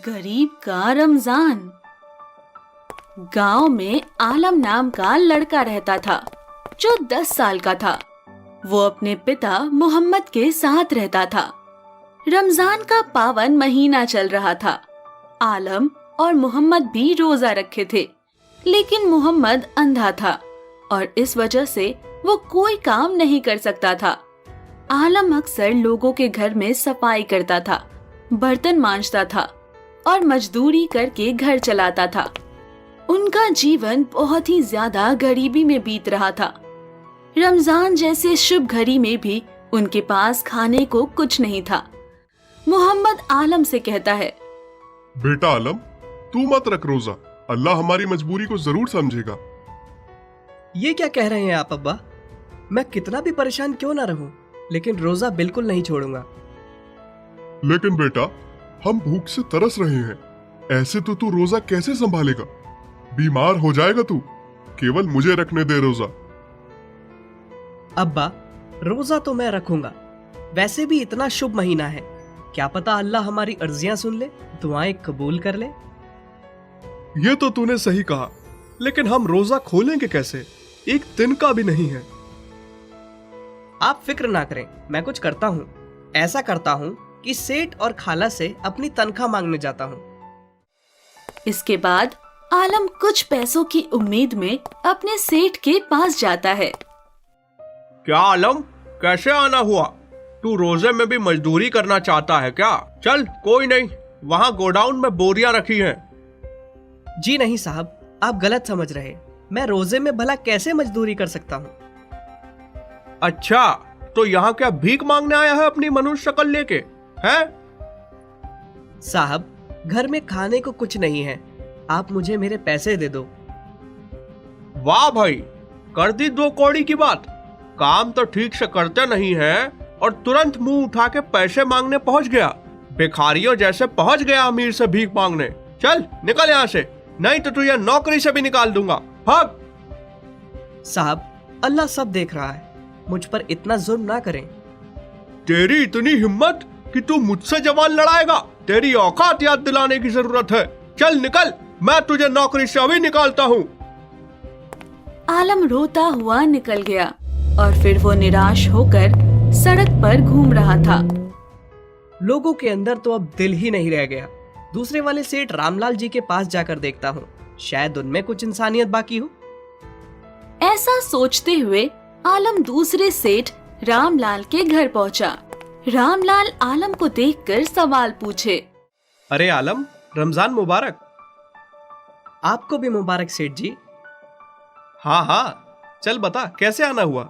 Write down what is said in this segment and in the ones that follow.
गरीब का रमजान। गांव में आलम नाम का लड़का रहता था जो 10 साल का था। वो अपने पिता मोहम्मद के साथ रहता था। रमजान का पावन महीना चल रहा था। आलम और मोहम्मद भी रोजा रखे थे, लेकिन मोहम्मद अंधा था और इस वजह से वो कोई काम नहीं कर सकता था। आलम अक्सर लोगों के घर में सफाई करता था, बर्तन मांजता था और मजदूरी करके घर चलाता था। उनका जीवन बहुत ही ज्यादा गरीबी में बीत रहा था। रमजान जैसे शुभ घड़ी में भी उनके पास खाने को कुछ नहीं था। मोहम्मद आलम से कहता है, बेटा आलम, तू मत रख रोजा, अल्लाह हमारी मजबूरी को जरूर समझेगा। ये क्या कह रहे हैं आप अब्बा? मैं कितना भी परेशान क्यों ना रहूं, लेकिन रोजा बिल्कुल नहीं छोड़ूंगा। लेकिन बेटा, हम भूख से तरस रहे हैं, ऐसे तो तू रोजा कैसे संभालेगा? बीमार हो जाएगा तू। केवल मुझे रखने दे रोजा। अब्बा, रोजा तो मैं रखूंगा। वैसे भी इतना शुभ महीना है, क्या पता अल्लाह हमारी अर्जियां सुन ले, दुआएं कबूल कर ले। ये तो तूने सही कहा, लेकिन हम रोजा खोलेंगे कैसे? एक दिन का भी नहीं है। आप फिक्र ना करें, मैं कुछ करता हूँ। ऐसा करता हूँ कि सेठ और खाला से अपनी तनख्वाह मांगने जाता हूँ। इसके बाद आलम कुछ पैसों की उम्मीद में अपने सेठ के पास जाता है। क्या आलम, कैसे आना हुआ? तू रोजे में भी मजदूरी करना चाहता है क्या? चल कोई नहीं, वहाँ गोडाउन में बोरियां रखी हैं। जी नहीं साहब, आप गलत समझ रहे। मैं रोजे में भला कैसे मजदूरी कर सकता हूँ? अच्छा, तो यहाँ क्या भीख मांगने आया है अपनी मनुष्य शक्ल लेके? हैं? साहब, घर में खाने को कुछ नहीं है, आप मुझे मेरे पैसे दे दो। वाह भाई, कर दी 2 कौड़ी की बात। काम तो ठीक से करते नहीं है और तुरंत मुंह उठा के पैसे मांगने पहुंच गया। भिखारियों जैसे पहुंच गया अमीर से भीख मांगने। चल निकल यहाँ से, नहीं तो तुझे नौकरी से भी निकाल दूंगा। भाग। साहब, अल्लाह सब देख रहा है, मुझ पर इतना जुल्म ना करें। तेरी इतनी हिम्मत कि तू मुझसे जवान लड़ाएगा? तेरी औकात याद दिलाने की जरूरत है। चल निकल, मैं तुझे नौकरी से अभी निकालता हूँ। आलम रोता हुआ निकल गया और फिर वो निराश होकर सड़क पर घूम रहा था। लोगों के अंदर तो अब दिल ही नहीं रह गया। दूसरे वाले सेठ रामलाल जी के पास जाकर देखता हूँ, शायद उनमें कुछ इंसानियत बाकी हो। ऐसा सोचते हुए आलम दूसरे सेठ रामलाल के घर पहुंचा। रामलाल आलम को देखकर सवाल पूछे। अरे आलम, रमजान मुबारक। आपको भी मुबारक सेठ जी। हाँ हाँ, चल बता कैसे आना हुआ?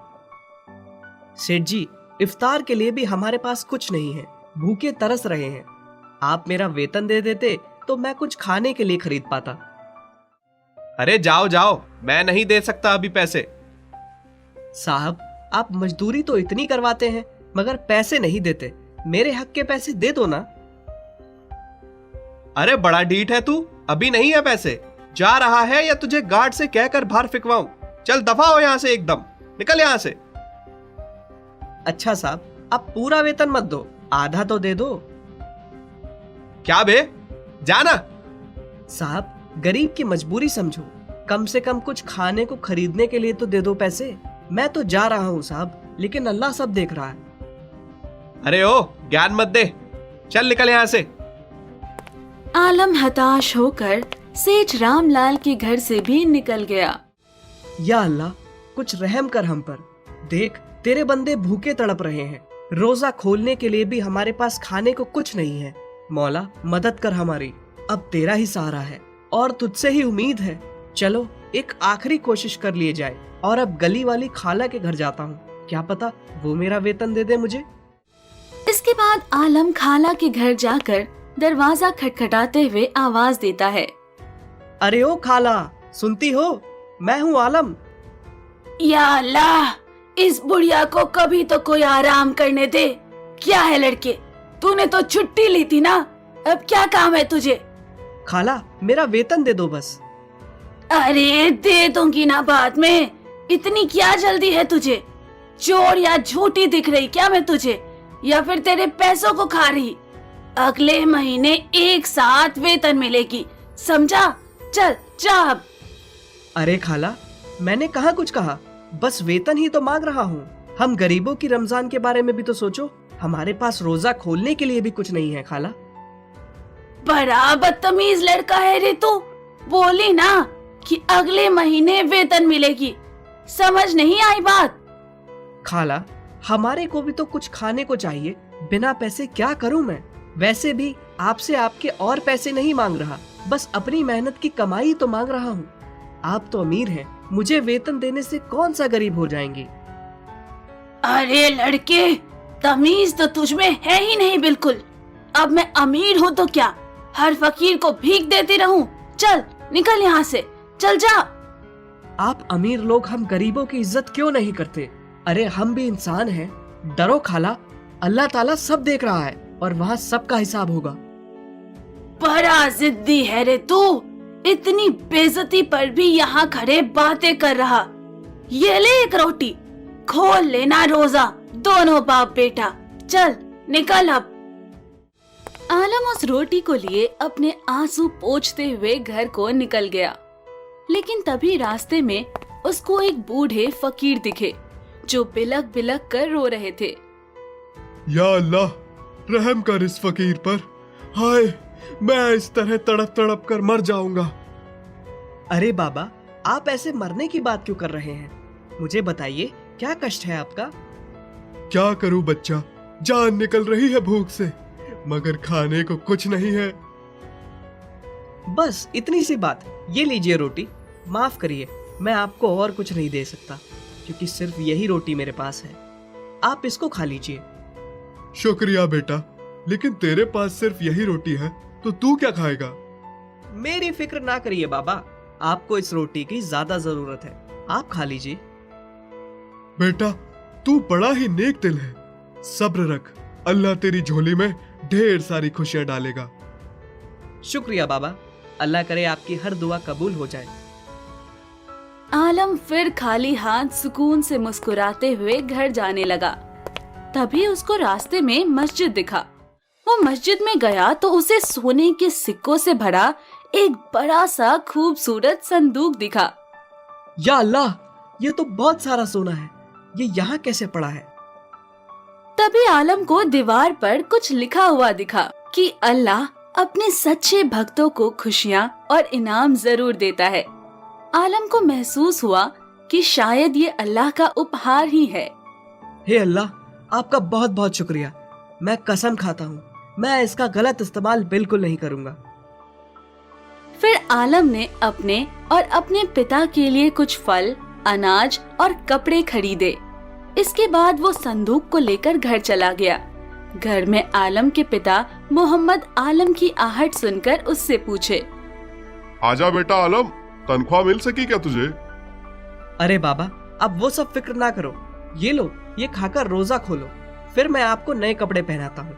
सेठ जी, इफ्तार के लिए भी हमारे पास कुछ नहीं है, भूखे तरस रहे हैं। आप मेरा वेतन दे देते तो मैं कुछ खाने के लिए खरीद पाता। अरे जाओ जाओ, मैं नहीं दे सकता अभी पैसे। साहब, आप मजदूरी तो इतनी करवाते हैं मगर पैसे नहीं देते। मेरे हक के पैसे दे दो ना। अरे बड़ा ढीठ है तू, अभी नहीं है पैसे। जा रहा है या तुझे गार्ड से कहकर बाहर फिकवाऊं? चल दफा हो यहाँ से, एकदम निकल यहाँ से। अच्छा साहब, आप पूरा वेतन मत दो, आधा तो दे दो। क्या बे, जाना। साहब, गरीब की मजबूरी समझो, कम से कम कुछ खाने को खरीदने के लिए तो दे दो पैसे। मैं तो जा रहा हूँ साहब, लेकिन अल्लाह सब देख रहा है। अरे ओ, ज्ञान मत दे, चल निकल यहाँ से। आलम हताश होकर सेठ रामलाल के घर से भी निकल गया। या अल्लाह, कुछ रहम कर हम पर। देख, तेरे बंदे भूखे तड़प रहे हैं। रोजा खोलने के लिए भी हमारे पास खाने को कुछ नहीं है। मौला, मदद कर हमारी। अब तेरा ही सहारा है और तुझसे ही उम्मीद है। चलो एक आखिरी कोशिश कर लिए जाए। और अब गली वाली खाला के घर जाता हूँ, क्या पता वो मेरा वेतन दे दे मुझे। इसके बाद आलम खाला के घर जाकर दरवाजा खटखटाते हुए आवाज देता है। अरे ओ खाला, सुनती हो? मैं हूँ आलम। या अल्लाह, इस बुढ़िया को कभी तो कोई आराम करने दे। क्या है लड़के, तूने तो छुट्टी ली थी ना, अब क्या काम है तुझे? खाला, मेरा वेतन दे दो बस। अरे दे दूंगी ना बाद में, इतनी क्या जल्दी है तुझे? चोर या झूठी दिख रही क्या मैं तुझे, या फिर तेरे पैसों को खा रही? अगले महीने एक साथ वेतन मिलेगी, समझा? चल जा अब। अरे खाला, मैंने कहाँ कुछ कहा, बस वेतन ही तो मांग रहा हूँ। हम गरीबों की रमजान के बारे में भी तो सोचो, हमारे पास रोजा खोलने के लिए भी कुछ नहीं है खाला। बड़ा बदतमीज लड़का है रे तू। बोली ना कि अगले महीने वेतन मिलेगी, समझ नहीं आई बात? खाला, हमारे को भी तो कुछ खाने को चाहिए, बिना पैसे क्या करूं मैं? वैसे भी आपसे आपके और पैसे नहीं मांग रहा, बस अपनी मेहनत की कमाई तो मांग रहा हूँ। आप तो अमीर हैं, मुझे वेतन देने से कौन सा गरीब हो जाएंगे? अरे लड़के, तमीज तो तुझमें है ही नहीं बिल्कुल। अब मैं अमीर हूँ तो क्या, हर फकीर को भीख देती रहूं? चल निकल यहाँ से, चल जा। आप अमीर लोग हम गरीबों की इज्जत क्यों नहीं करते? अरे हम भी इंसान हैं। डरो खाला, अल्लाह ताला सब देख रहा है और वहाँ सबका हिसाब होगा। बड़ा जिद्दी है रे तू, इतनी बेइज्जती पर भी यहाँ खड़े बातें कर रहा। ये ले एक रोटी, खोल लेना रोजा, दोनों बाप बेटा। चल निकल अब। आलम उस रोटी को लिए अपने आंसू पोंछते हुए घर को निकल गया, लेकिन तभी रास्ते में उसको एक बूढ़े फकीर दिखे जो बिलक बिलक कर रो रहे थे। या अल्लाह, रहम कर इस फकीर पर। हाय, मैं इस तरह तड़प तड़प कर मर जाऊंगा। अरे बाबा, आप ऐसे मरने की बात क्यों कर रहे हैं? मुझे बताइए, क्या कष्ट है आपका? क्या करूं बच्चा, जान निकल रही है भूख से, मगर खाने को कुछ नहीं है। बस इतनी सी बात, ये लीजिए रोटी। माफ करिए, मैं आपको और कुछ नहीं दे सकता, क्योंकि सिर्फ यही रोटी मेरे पास है। आप इसको खा लीजिए। शुक्रिया बेटा, लेकिन तेरे पास सिर्फ यही रोटी है, तो तू क्या खाएगा? मेरी फिक्र ना करिए बाबा, आपको इस रोटी की ज्यादा जरूरत है, आप खा लीजिए। बेटा, तू बड़ा ही नेक दिल है। सब्र रख, अल्लाह तेरी झोली में ढेर सारी खुशियां डालेगा। शुक्रिया बाबा, अल्लाह करे आपकी हर दुआ कबूल हो जाए। आलम फिर खाली हाथ सुकून से मुस्कुराते हुए घर जाने लगा। तभी उसको रास्ते में मस्जिद दिखा। वो मस्जिद में गया तो उसे सोने के सिक्कों से भरा एक बड़ा सा खूबसूरत संदूक दिखा। या अल्लाह, ये तो बहुत सारा सोना है, ये यहाँ कैसे पड़ा है? तभी आलम को दीवार पर कुछ लिखा हुआ दिखा कि अल्लाह अपने सच्चे भक्तों को खुशियाँ और इनाम जरूर देता है। आलम को महसूस हुआ कि शायद ये अल्लाह का उपहार ही है। हे अल्लाह, आपका बहुत बहुत शुक्रिया। मैं कसम खाता हूँ, मैं इसका गलत इस्तेमाल बिल्कुल नहीं करूँगा। फिर आलम ने अपने और अपने पिता के लिए कुछ फल, अनाज और कपड़े खरीदे। इसके बाद वो संदूक को लेकर घर चला गया। घर में आलम के पिता मोहम्मद आलम की आहट सुनकर उससे पूछे, आजा बेटा आलम, तनख्वाह मिल सकी क्या तुझे? अरे बाबा, अब वो सब फिक्र ना करो। ये लो, ये खाकर रोजा खोलो, फिर मैं आपको नए कपड़े पहनाता हूँ।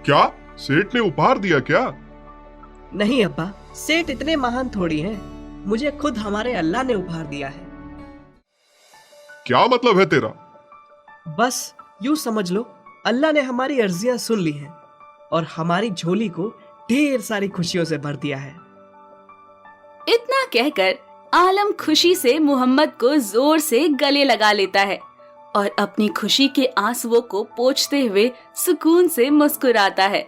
क्या सेठ ने उपहार दिया क्या? नहीं अब्बा, सेठ इतने महान थोड़ी हैं, मुझे खुद हमारे अल्लाह ने उपहार दिया है। क्या मतलब है तेरा? बस यूं समझ लो, अल्लाह ने हमारी अर्जियां सुन ली हैं और हमारी झोली को ढेर सारी खुशियों से भर दिया है। इतना कहकर आलम खुशी से मोहम्मद को जोर से गले लगा लेता है और अपनी खुशी के आंसुओं को पोंछते हुए सुकून से मुस्कुराता है।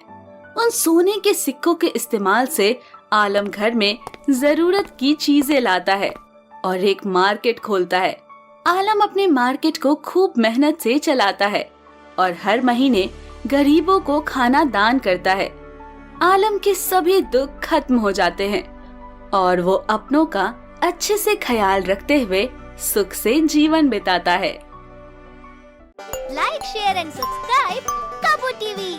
उन सोने के सिक्कों के इस्तेमाल से आलम घर में जरूरत की चीजें लाता है और एक मार्केट खोलता है। आलम अपने मार्केट को खूब मेहनत से चलाता है और हर महीने गरीबों को खाना दान करता है। आलम के सभी दुख खत्म हो जाते हैं और वो अपनों का अच्छे से ख्याल रखते हुए सुख से जीवन बिताता है। लाइक, शेयर एंड सब्सक्राइब कबू टीवी।